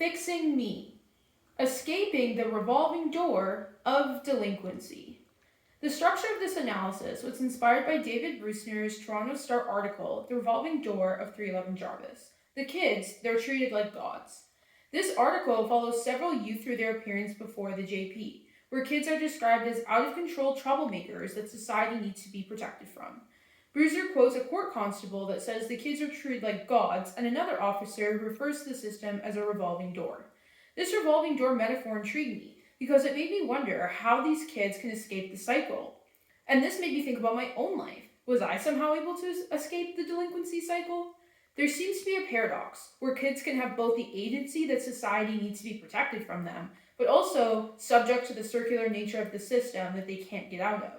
Fixing Me, Escaping the Revolving Door of Delinquency. The structure of this analysis was inspired by David Brewster's Toronto Star article, The Revolving Door of 311 Jarvis. The kids, they're treated like gods. This article follows several youth through their appearance before the JP, where kids are described as out-of-control troublemakers that society needs to be protected from. Bruiser quotes a court constable that says the kids are treated like gods, and another officer who refers to the system as a revolving door. This revolving door metaphor intrigued me because it made me wonder how these kids can escape the cycle. And this made me think about my own life. Was I somehow able to escape the delinquency cycle? There seems to be a paradox where kids can have both the agency that society needs to be protected from them, but also subject to the circular nature of the system that they can't get out of.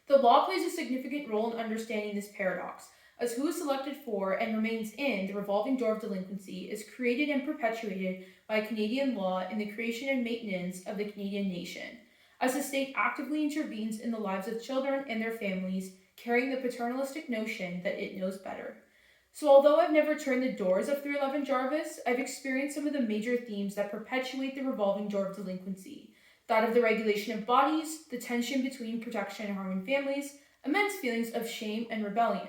The law plays a significant role in understanding this paradox, as who is selected for and remains in the revolving door of delinquency is created and perpetuated by Canadian law in the creation and maintenance of the Canadian nation, as the state actively intervenes in the lives of children and their families, carrying the paternalistic notion that it knows better. So although I've never turned the doors of 311 Jarvis, I've experienced some of the major themes that perpetuate the revolving door of delinquency. That of the regulation of bodies, the tension between protection and harming families, immense feelings of shame and rebellion.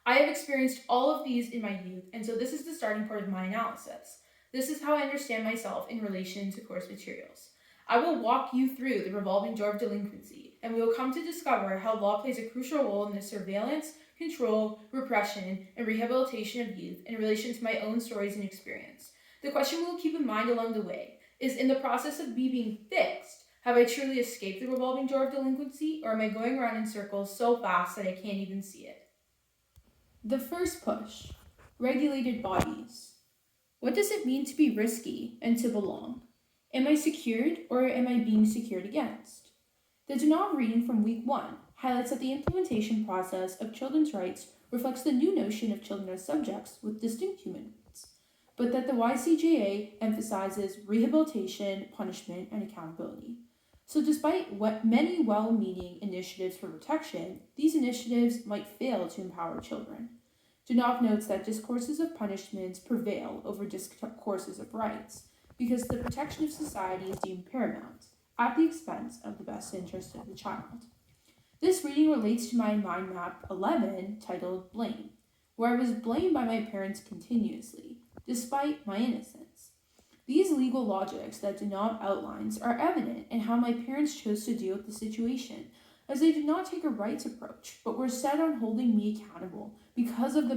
I have experienced all of these in my youth, and so this is the starting point of my analysis. This is how I understand myself in relation to course materials. I will walk you through the revolving door of delinquency, and we will come to discover how law plays a crucial role in the surveillance, control, repression, and rehabilitation of youth in relation to my own stories and experience. The question we will keep in mind along the way is, in the process of me being fixed, have I truly escaped the revolving door of delinquency, or am I going around in circles so fast that I can't even see it? The first push, regulated bodies. What does it mean to be risky and to belong? Am I secured, or am I being secured against? The Denov reading from week 1 highlights that the implementation process of children's rights reflects the new notion of children as subjects with distinct human rights, but that the YCJA emphasizes rehabilitation, punishment, and accountability. So despite many well-meaning initiatives for protection, these initiatives might fail to empower children. Denov notes that discourses of punishments prevail over discourses of rights, because the protection of society is deemed paramount, at the expense of the best interest of the child. This reading relates to my mind map 11, titled Blame, where I was blamed by my parents continuously, despite my innocence. These legal logics that Denov outlines are evident in how my parents chose to deal with the situation, as they did not take a rights approach, but were set on holding me accountable because of the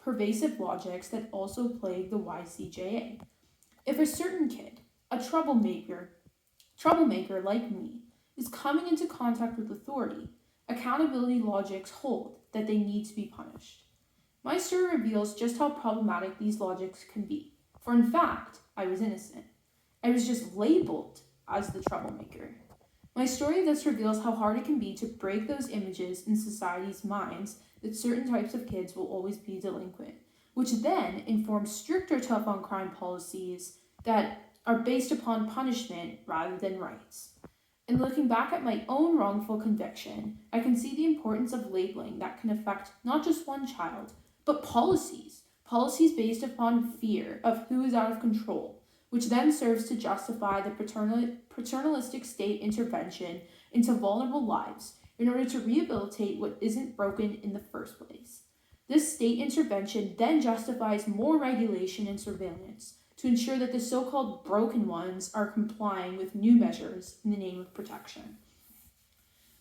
pervasive logics that also plague the YCJA. If a certain kid, a troublemaker like me, is coming into contact with authority, accountability logics hold that they need to be punished. My story reveals just how problematic these logics can be, for in fact, I was innocent. I was just labeled as the troublemaker. My story thus reveals how hard it can be to break those images in society's minds that certain types of kids will always be delinquent, which then informs stricter tough on crime policies that are based upon punishment rather than rights. In looking back at my own wrongful conviction, I can see the importance of labeling that can affect not just one child, but policies based upon fear of who is out of control, which then serves to justify the paternalistic state intervention into vulnerable lives in order to rehabilitate what isn't broken in the first place. This state intervention then justifies more regulation and surveillance to ensure that the so-called broken ones are complying with new measures in the name of protection.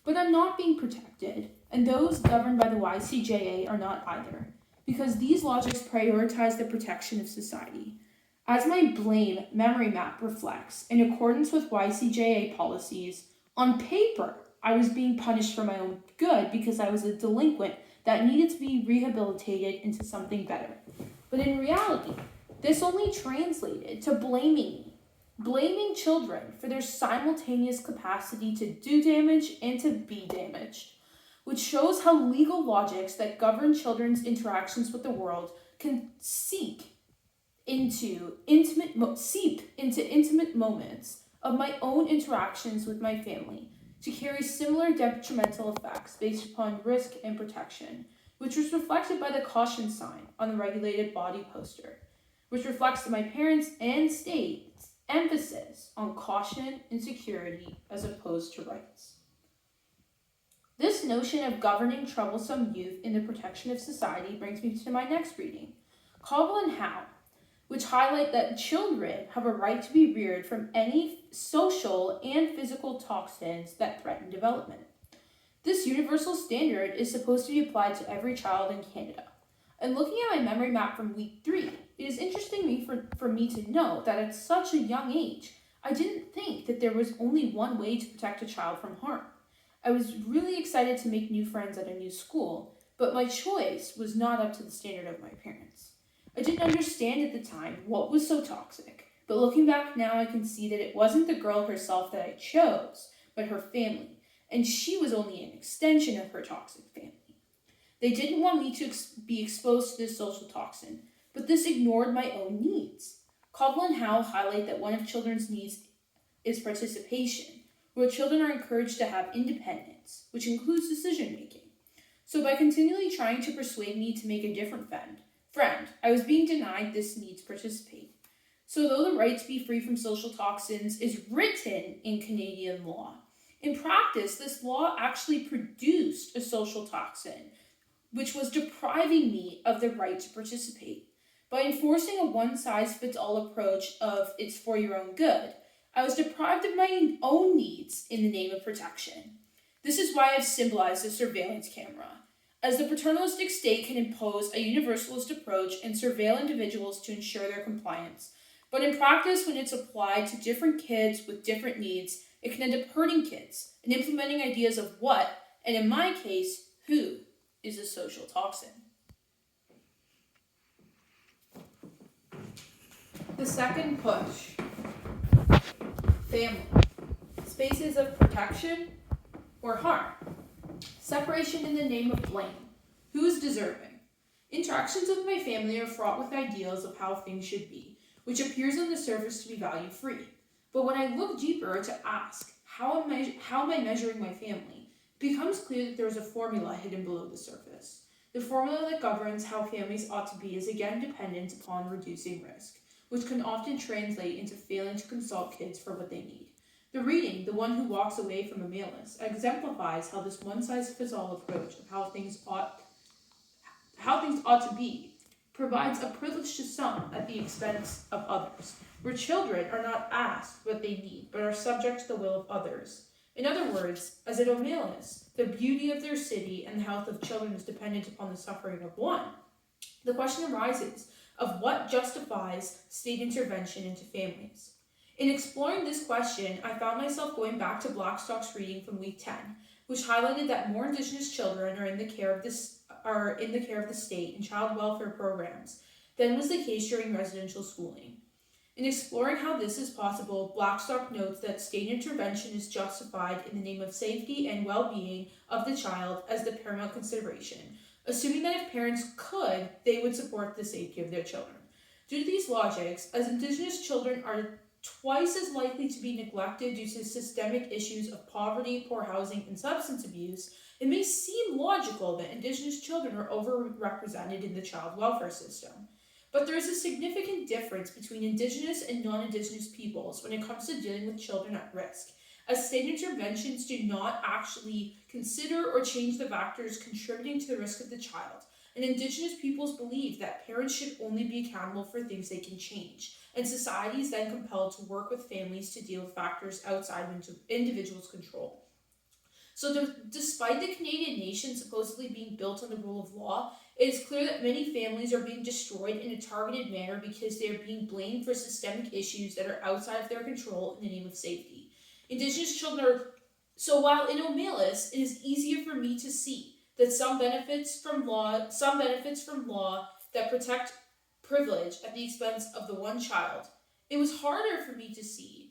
But I'm not being protected, and those governed by the YCJA are not either, because these logics prioritize the protection of society. As my blame memory map reflects, in accordance with YCJA policies, on paper, I was being punished for my own good because I was a delinquent that needed to be rehabilitated into something better. But in reality, this only translated to blaming children for their simultaneous capacity to do damage and to be damaged, which shows how legal logics that govern children's interactions with the world can seep into intimate moments of my own interactions with my family to carry similar detrimental effects based upon risk and protection, which was reflected by the caution sign on the regulated body poster. which reflects my parents' and state's emphasis on caution and security as opposed to rights. This notion of governing troublesome youth in the protection of society brings me to my next reading, Caldwell and Howe, which highlight that children have a right to be reared from any social and physical toxins that threaten development. This universal standard is supposed to be applied to every child in Canada. And looking at my memory map from week 3, it is interesting for me to know that at such a young age, I didn't think that there was only one way to protect a child from harm. I was really excited to make new friends at a new school, but my choice was not up to the standard of my parents. I didn't understand at the time what was so toxic, but looking back now I can see that it wasn't the girl herself that I chose, but her family, and she was only an extension of her toxic family. They didn't want me to be exposed to this social toxin, but this ignored my own needs. Caldwell and Howe highlight that one of children's needs is participation, where children are encouraged to have independence, which includes decision-making. So by continually trying to persuade me to make a different friend, I was being denied this need to participate. So though the right to be free from social toxins is written in Canadian law, in practice, this law actually produced a social toxin, which was depriving me of the right to participate. By enforcing a one-size-fits-all approach of it's for your own good, I was deprived of my own needs in the name of protection. This is why I've symbolized a surveillance camera, as the paternalistic state can impose a universalist approach and surveil individuals to ensure their compliance. But in practice, when it's applied to different kids with different needs, it can end up hurting kids and implementing ideas of what, and in my case, who, is a social toxin. The second push. Family. Spaces of protection or harm. Separation in the name of blame. Who is deserving? Interactions with my family are fraught with ideals of how things should be, which appears on the surface to be value-free. But when I look deeper to ask, how am I measuring my family, it becomes clear that there is a formula hidden below the surface. The formula that governs how families ought to be is again dependent upon reducing risk, which can often translate into failing to consult kids for what they need. The reading, The One Who Walks Away from a Mail List, exemplifies how this one-size-fits-all approach of how things ought to be provides a privilege to some at the expense of others, where children are not asked what they need, but are subject to the will of others. In other words, as at O'Malley's, the beauty of their city and the health of children is dependent upon the suffering of one. The question arises of what justifies state intervention into families. In exploring this question, I found myself going back to Blackstock's reading from week 10, which highlighted that more Indigenous children are in the care of the state in child welfare programs than was the case during residential schooling. In exploring how this is possible, Blackstock notes that state intervention is justified in the name of safety and well-being of the child as the paramount consideration, assuming that if parents could, they would support the safety of their children. Due to these logics, as Indigenous children are twice as likely to be neglected due to systemic issues of poverty, poor housing, and substance abuse, it may seem logical that Indigenous children are overrepresented in the child welfare system. But there is a significant difference between Indigenous and non-Indigenous peoples when it comes to dealing with children at risk, as state interventions do not actually consider or change the factors contributing to the risk of the child, and Indigenous peoples believe that parents should only be accountable for things they can change, and society is then compelled to work with families to deal with factors outside of individuals' control. So despite the Canadian nation supposedly being built on the rule of law, it is clear that many families are being destroyed in a targeted manner because they are being blamed for systemic issues that are outside of their control in the name of safety. Indigenous children are... So while in O'Malley's, it is easier for me to see that some benefits from law that protect privilege at the expense of the one child, it was harder for me to see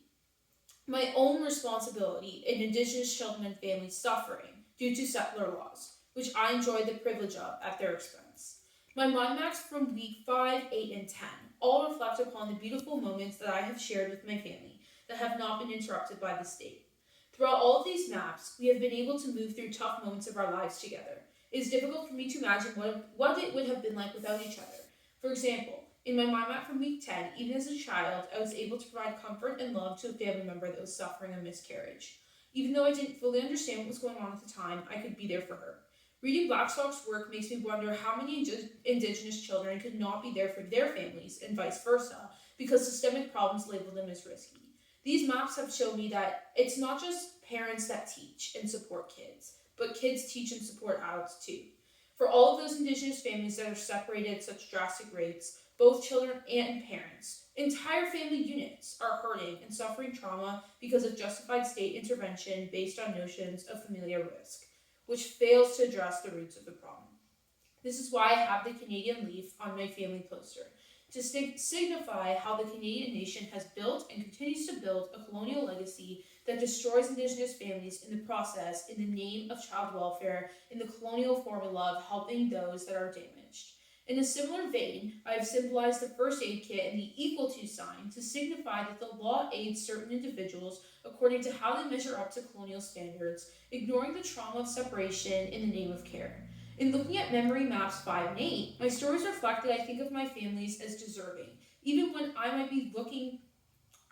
my own responsibility in Indigenous children and families suffering due to settler laws, which I enjoyed the privilege of at their expense. My mind maps from week 5, 8, and 10 all reflect upon the beautiful moments that I have shared with my family that have not been interrupted by the state. Throughout all of these maps, we have been able to move through tough moments of our lives together. It is difficult for me to imagine what it would have been like without each other. For example, In my mind map from week 10, even as a child, I was able to provide comfort and love to a family member that was suffering a miscarriage. Even though I didn't fully understand what was going on at the time, I could be there for her. Reading Blackstock's work makes me wonder how many Indigenous children could not be there for their families and vice versa because systemic problems label them as risky. These maps have shown me that it's not just parents that teach and support kids, but kids teach and support adults too. For all of those Indigenous families that are separated at such drastic rates, both children and parents, entire family units are hurting and suffering trauma because of justified state intervention based on notions of familial risk, which fails to address the roots of the problem. This is why I have the Canadian leaf on my family poster, to signify how the Canadian nation has built and continues to build a colonial legacy that destroys Indigenous families in the process in the name of child welfare in the colonial formula of helping those that are damaged. In a similar vein, I have symbolized the first aid kit and the equal to sign to signify that the law aids certain individuals according to how they measure up to colonial standards, ignoring the trauma of separation in the name of care. In looking at memory maps 5 and 8, my stories reflect that I think of my families as deserving, even when I might be looking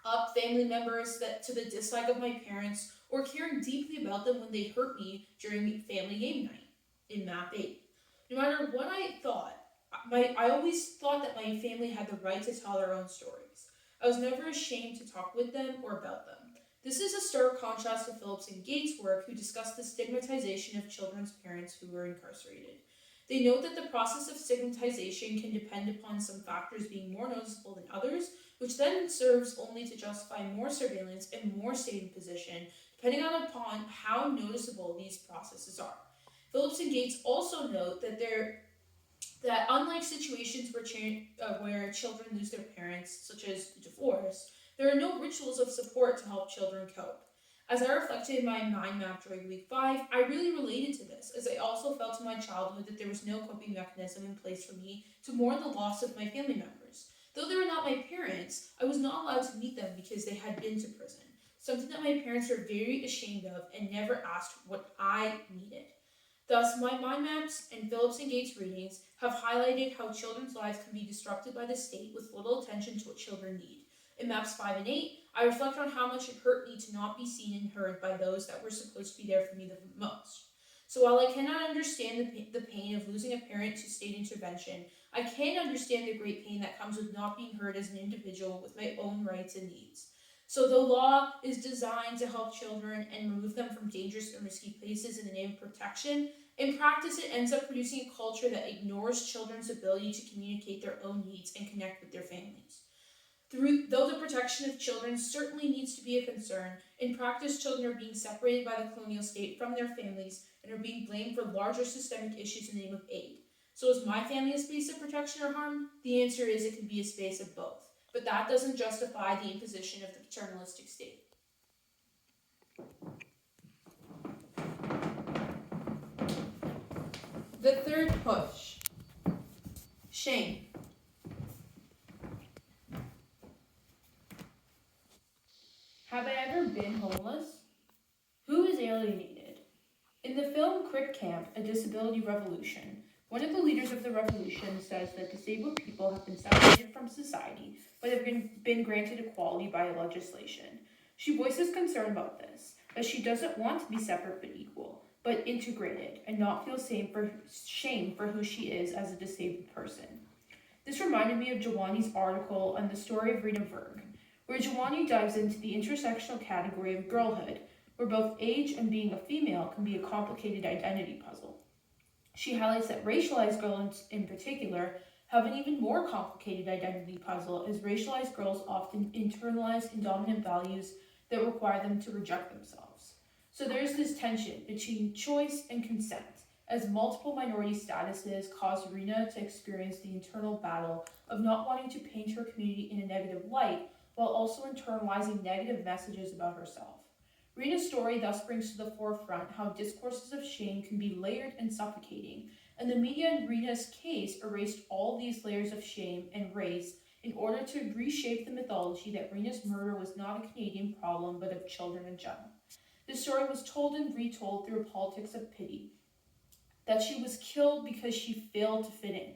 up family members that to the dislike of my parents or caring deeply about them when they hurt me during family game night in map 8. No matter what I thought, I always thought that my family had the right to tell their own stories. I was never ashamed to talk with them or about them. This is a stark contrast to Phillips and Gates' work, who discuss the stigmatization of children's parents who were incarcerated. They note that the process of stigmatization can depend upon some factors being more noticeable than others, which then serves only to justify more surveillance and more state imposition, depending upon how noticeable these processes are. Phillips and Gates also note that unlike situations where children lose their parents, such as divorce, there are no rituals of support to help children cope. As I reflected in my mind map during week 5, I really related to this, as I also felt in my childhood that there was no coping mechanism in place for me to mourn the loss of my family members. Though they were not my parents, I was not allowed to meet them because they had been to prison, something that my parents were very ashamed of and never asked what I needed. Thus, my mind maps and Phillips and Gates readings have highlighted how children's lives can be disrupted by the state with little attention to what children need. In maps 5 and 8, I reflect on how much it hurt me to not be seen and heard by those that were supposed to be there for me the most. So while I cannot understand the pain of losing a parent to state intervention, I can understand the great pain that comes with not being heard as an individual with my own rights and needs. So the law is designed to help children and remove them from dangerous and risky places in the name of protection. In practice, it ends up producing a culture that ignores children's ability to communicate their own needs and connect with their families. Though the protection of children certainly needs to be a concern, in practice children are being separated by the colonial state from their families and are being blamed for larger systemic issues in the name of aid. So is my family a space of protection or harm? The answer is it can be a space of both. But that doesn't justify the imposition of the paternalistic state. The third push. Shame. Have I ever been homeless? Who is alienated? In the film Crip Camp, A Disability Revolution, one of the leaders of the revolution says that disabled people have been separated from society, but have been granted equality by legislation. She voices concern about this, as she doesn't want to be separate but equal, but integrated, and not feel shame for who she is as a disabled person. This reminded me of Jawani's article on the story of Rita Berg, where Jawani dives into the intersectional category of girlhood, where both age and being a female can be a complicated identity puzzle. She highlights that racialized girls in particular have an even more complicated identity puzzle, as racialized girls often internalize and dominant values that require them to reject themselves. So there's this tension between choice and consent, as multiple minority statuses cause Rena to experience the internal battle of not wanting to paint her community in a negative light, while also internalizing negative messages about herself. Rena's story thus brings to the forefront how discourses of shame can be layered and suffocating, and the media in Rena's case erased all these layers of shame and race in order to reshape the mythology that Rena's murder was not a Canadian problem but of children in general. The story was told and retold through a politics of pity, that she was killed because she failed to fit in.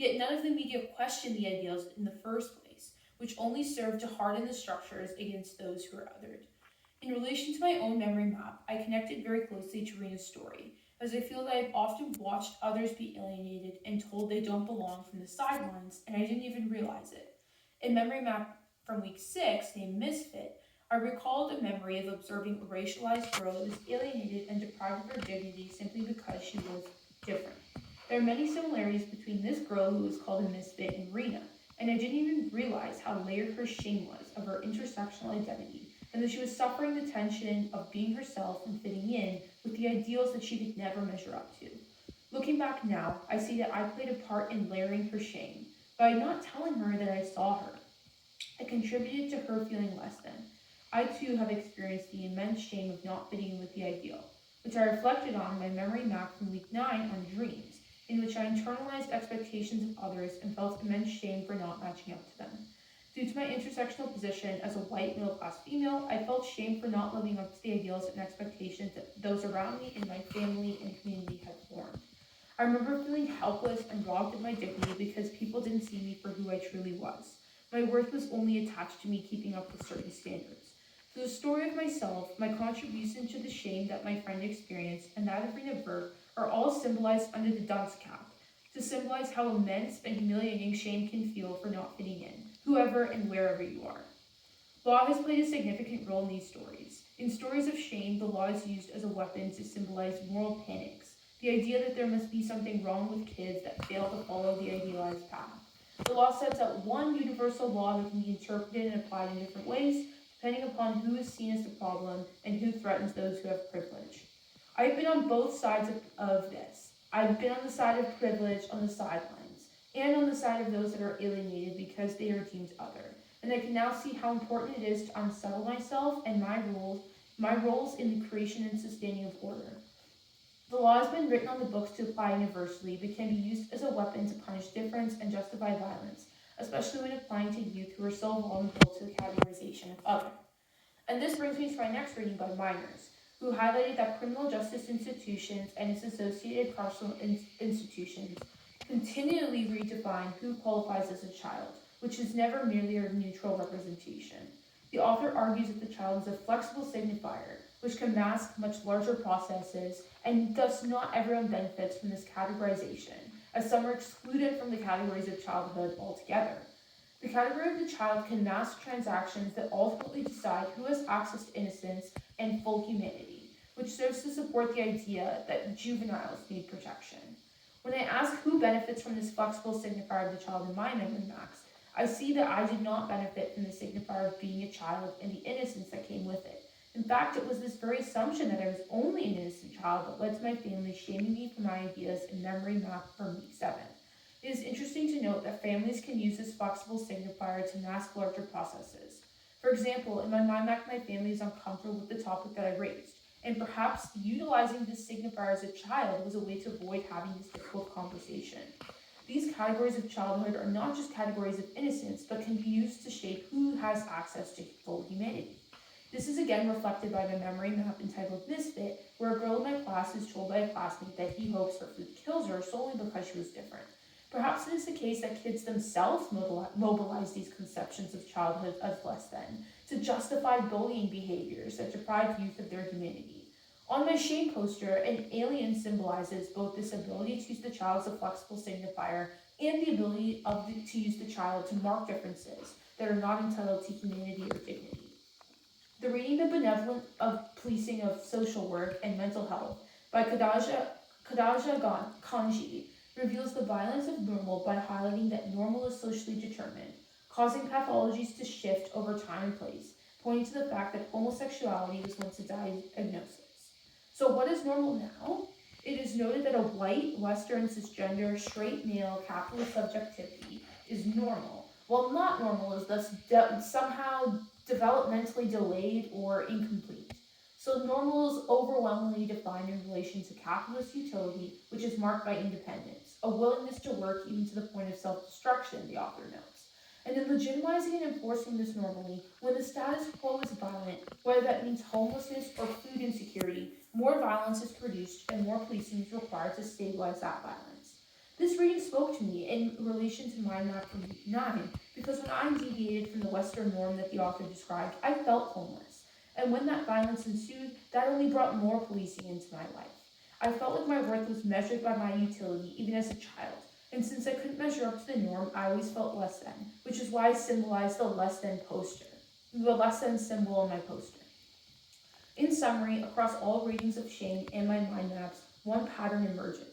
Yet none of the media questioned the ideals in the first place, which only served to harden the structures against those who are othered. In relation to my own memory map, I connected very closely to Rena's story, as I feel that I've often watched others be alienated and told they don't belong from the sidelines, and I didn't even realize it. In memory map from week 6, named Misfit, I recalled a memory of observing a racialized girl who was alienated and deprived of her dignity simply because she was different. There are many similarities between this girl who was called a misfit and Rena, and I didn't even realize how layered her shame was of her intersectional identity, and that she was suffering the tension of being herself and fitting in with the ideals that she could never measure up to. Looking back now, I see that I played a part in layering her shame by not telling her that I saw her. I contributed to her feeling less than. I too have experienced the immense shame of not fitting in with the ideal, which I reflected on in my memory map from week 9 on dreams, in which I internalized expectations of others and felt immense shame for not matching up to them. Due to my intersectional position as a white middle-class female, I felt shame for not living up to the ideals and expectations that those around me and my family and community had formed. I remember feeling helpless and robbed of my dignity because people didn't see me for who I truly was. My worth was only attached to me keeping up with certain standards. So the story of myself, my contribution to the shame that my friend experienced, and that of Rena Burke are all symbolized under the dunce cap, to symbolize how immense and humiliating shame can feel for not fitting in, whoever and wherever you are. Law has played a significant role in these stories. In stories of shame, the law is used as a weapon to symbolize moral panics, the idea that there must be something wrong with kids that fail to follow the idealized path. The law sets out one universal law that can be interpreted and applied in different ways, depending upon who is seen as the problem and who threatens those who have privilege. I've been on both sides of this. I've been on the side of privilege on the sidelines, and on the side of those that are alienated because they are deemed other. And I can now see how important it is to unsettle myself and my roles in the creation and sustaining of order. The law has been written on the books to apply universally, but can be used as a weapon to punish difference and justify violence, especially when applying to youth who are so vulnerable to the categorization of other. And this brings me to my next reading by Miners, who highlighted that criminal justice institutions and its associated carceral institutions continually redefine who qualifies as a child, which is never merely a neutral representation. The author argues that the child is a flexible signifier, which can mask much larger processes, and thus not everyone benefits from this categorization, as some are excluded from the categories of childhood altogether. The category of the child can mask transactions that ultimately decide who has access to innocence and full humanity, which serves to support the idea that juveniles need protection. When I ask who benefits from this flexible signifier of the child in my memory maps, I see that I did not benefit from the signifier of being a child and the innocence that came with it. In fact, it was this very assumption that I was only an innocent child that led to my family shaming me for my ideas in memory map from week 7. It is interesting to note that families can use this flexible signifier to mask larger processes. For example, in my mind map, my family is uncomfortable with the topic that I raised, and perhaps utilizing this signifier as a child was a way to avoid having this difficult conversation. These categories of childhood are not just categories of innocence, but can be used to shape who has access to full humanity. This is again reflected by my memory map entitled Misfit, where a girl in my class is told by a classmate that he hopes her food kills her solely because she was different. Perhaps it is the case that kids themselves mobilize these conceptions of childhood as less than, to justify bullying behaviors that deprive youth of their humanity. On my shame poster, an alien symbolizes both this ability to use the child as a flexible signifier and the ability to use the child to mark differences that are not entitled to humanity or dignity. The reading The Benevolent of Policing of Social Work and Mental Health by Khadija Kanji reveals the violence of normal by highlighting that normal is socially determined, causing pathologies to shift over time and place, pointing to the fact that homosexuality was once a diagnosis. So what is normal now? It is noted that a white, Western, cisgender, straight male, capitalist subjectivity is normal, while not normal is thus somehow developmentally delayed or incomplete. So normal is overwhelmingly defined in relation to capitalist utility, which is marked by independence, a willingness to work even to the point of self-destruction, the author notes. And in legitimizing and enforcing this normally, when the status quo is violent, whether that means homelessness or food insecurity, more violence is produced and more policing is required to stabilize that violence. This reading spoke to me in relation to my map from week 9, because when I deviated from the Western norm that the author described, I felt homeless. And when that violence ensued, that only brought more policing into my life. I felt like my worth was measured by my utility, even as a child. And since I couldn't measure up to the norm, I always felt less than, which is why I symbolized the less than symbol on my poster. In summary, across all readings of shame and my mind maps, one pattern emerges.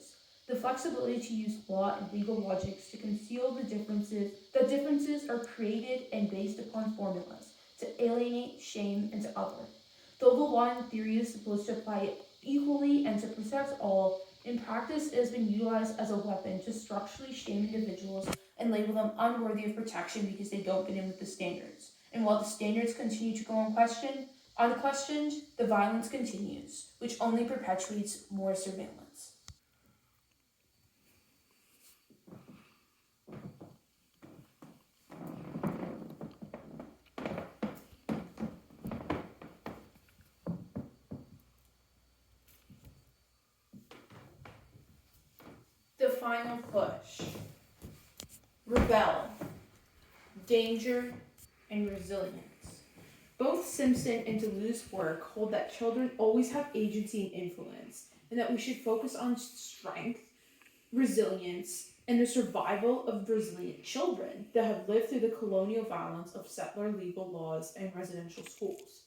The flexibility to use law and legal logics to conceal the differences. The differences are created and based upon formulas to alienate, shame, and to other. Though the law in theory is supposed to apply equally and to protect all, in practice it has been utilized as a weapon to structurally shame individuals and label them unworthy of protection because they don't fit in with the standards. And while the standards continue to go unquestioned, the violence continues, which only perpetuates more surveillance. The final push. Rebel. Danger and resilience. Both Simpson and Deleuze's work hold that children always have agency and influence, and that we should focus on strength, resilience, and the survival of resilient children that have lived through the colonial violence of settler legal laws and residential schools.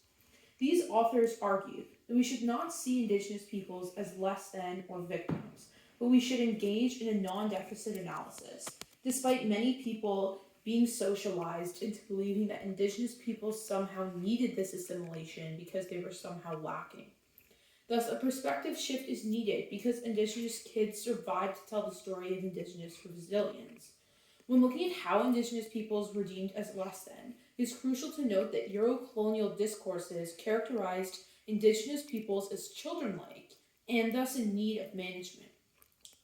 These authors argue that we should not see Indigenous peoples as less than or victims, but we should engage in a non-deficit analysis, despite many people being socialized into believing that Indigenous peoples somehow needed this assimilation because they were somehow lacking. Thus, a perspective shift is needed because Indigenous kids survived to tell the story of Indigenous resilience. When looking at how Indigenous peoples were deemed as less than, it is crucial to note that Euro-colonial discourses characterized Indigenous peoples as children-like and thus in need of management.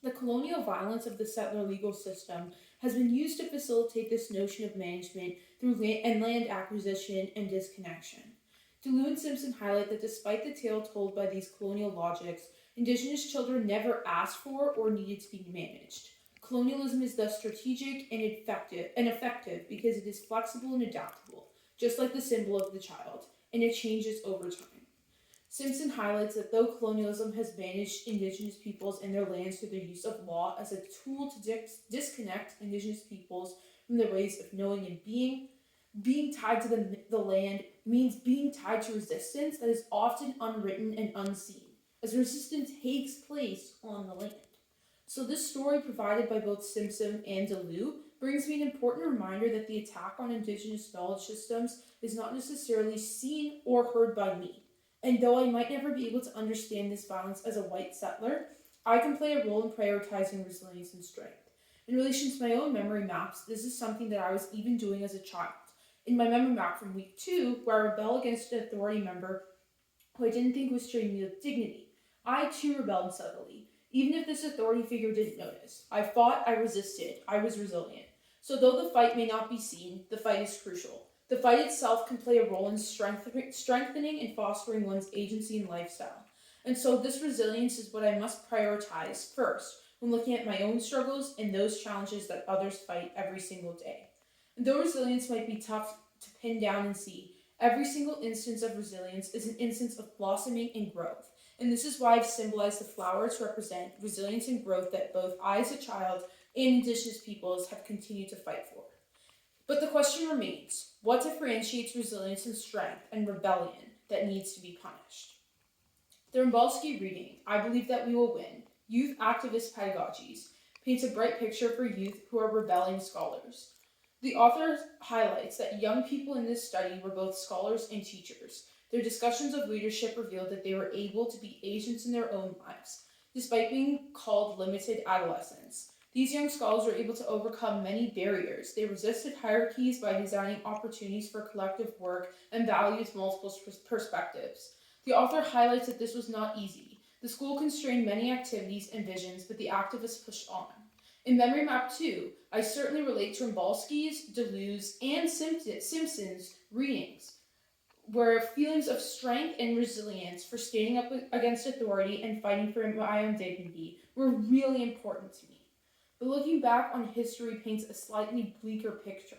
The colonial violence of the settler legal system has been used to facilitate this notion of management through land acquisition and disconnection. Deleuze and Simpson highlight that despite the tale told by these colonial logics, Indigenous children never asked for or needed to be managed. Colonialism is thus strategic and effective because it is flexible and adaptable, just like the symbol of the child, and it changes over time. Simpson highlights that though colonialism has managed Indigenous peoples and their lands through the use of law as a tool to disconnect Indigenous peoples from their ways of knowing and being tied to the land means being tied to resistance that is often unwritten and unseen, as resistance takes place on the land. So this story provided by both Simpson and Deleuze brings me an important reminder that the attack on Indigenous knowledge systems is not necessarily seen or heard by me. And though I might never be able to understand this violence as a white settler, I can play a role in prioritizing resilience and strength. In relation to my own memory maps, this is something that I was even doing as a child. In my memory map from week 2, where I rebelled against an authority member who I didn't think was treating me with dignity, I too rebelled subtly, even if this authority figure didn't notice. I fought, I resisted, I was resilient. So though the fight may not be seen, the fight is crucial. The fight itself can play a role in strengthening and fostering one's agency and lifestyle. And so this resilience is what I must prioritize first when looking at my own struggles and those challenges that others fight every single day. And though resilience might be tough to pin down and see, every single instance of resilience is an instance of blossoming and growth. And this is why I've symbolized the flower to represent resilience and growth that both I as a child and Indigenous peoples have continued to fight for. But the question remains, what differentiates resilience and strength and rebellion that needs to be punished? The Rimbalski reading, I Believe That We Will Win, Youth Activist Pedagogies, paints a bright picture for youth who are rebelling scholars. The author highlights that young people in this study were both scholars and teachers. Their discussions of leadership revealed that they were able to be agents in their own lives, despite being called limited adolescents. These young scholars were able to overcome many barriers. They resisted hierarchies by designing opportunities for collective work and valued multiple perspectives. The author highlights that this was not easy. The school constrained many activities and visions, but the activists pushed on. In Memory Map 2, I certainly relate to Rimbalski's, Deleuze, and Simpson's readings, where feelings of strength and resilience for standing up against authority and fighting for my own dignity were really important to me. But looking back on history paints a slightly bleaker picture.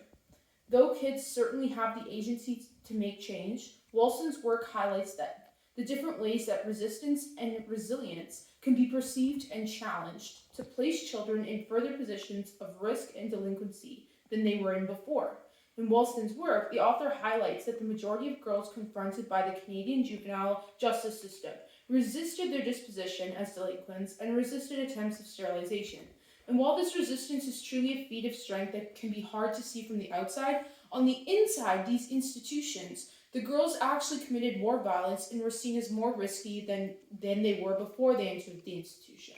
Though kids certainly have the agency to make change, Wolston's work highlights that the different ways that resistance and resilience can be perceived and challenged to place children in further positions of risk and delinquency than they were in before. In Wolston's work, the author highlights that the majority of girls confronted by the Canadian juvenile justice system resisted their disposition as delinquents and resisted attempts of sterilization. And while this resistance is truly a feat of strength that can be hard to see from the outside, on the inside, these institutions, the girls actually committed more violence and were seen as more risky than they were before they entered the institution.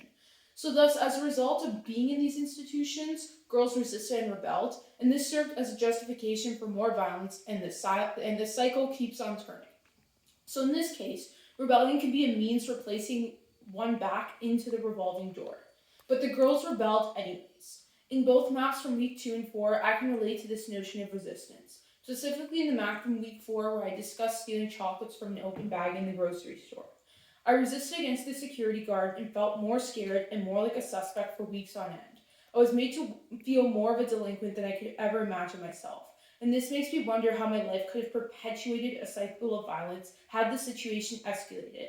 So thus, as a result of being in these institutions, girls resisted and rebelled, and this served as a justification for more violence, and the cycle keeps on turning. So in this case, rebellion can be a means for placing one back into the revolving door. But the girls rebelled anyways. In both maps from week 2 and 4, I can relate to this notion of resistance. Specifically in the map from week 4, where I discussed stealing chocolates from an open bag in the grocery store. I resisted against the security guard and felt more scared and more like a suspect for weeks on end. I was made to feel more of a delinquent than I could ever imagine myself. And this makes me wonder how my life could have perpetuated a cycle of violence had the situation escalated,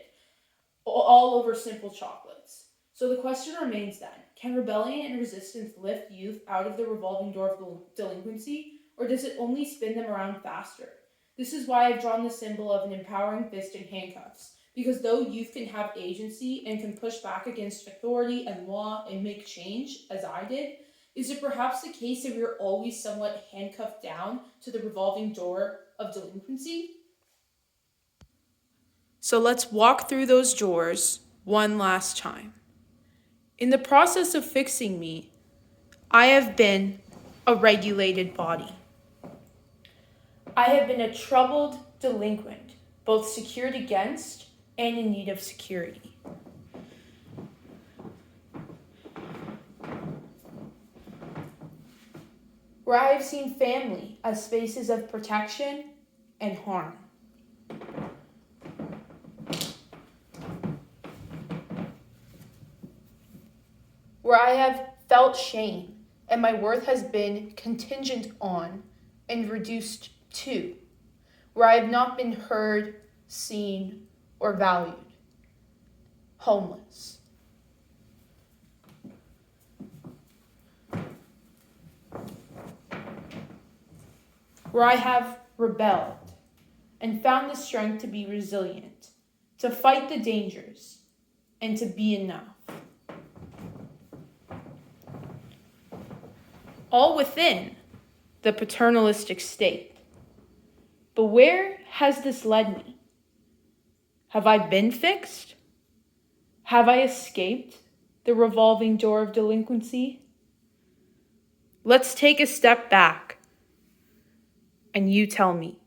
all over simple chocolates. So the question remains then, can rebellion and resistance lift youth out of the revolving door of delinquency, or does it only spin them around faster? This is why I've drawn the symbol of an empowering fist in handcuffs, because though youth can have agency and can push back against authority and law and make change, as I did, is it perhaps the case that we are always somewhat handcuffed down to the revolving door of delinquency? So let's walk through those doors one last time. In the process of fixing me, I have been a regulated body. I have been a troubled delinquent, both secured against and in need of security. Where I have seen family as spaces of protection and harm. Where I have felt shame and my worth has been contingent on and reduced to. Where I have not been heard, seen, or valued. Homeless. Where I have rebelled and found the strength to be resilient, to fight the dangers, and to be enough. All within the paternalistic state. But where has this led me? Have I been fixed? Have I escaped the revolving door of delinquency? Let's take a step back, and you tell me.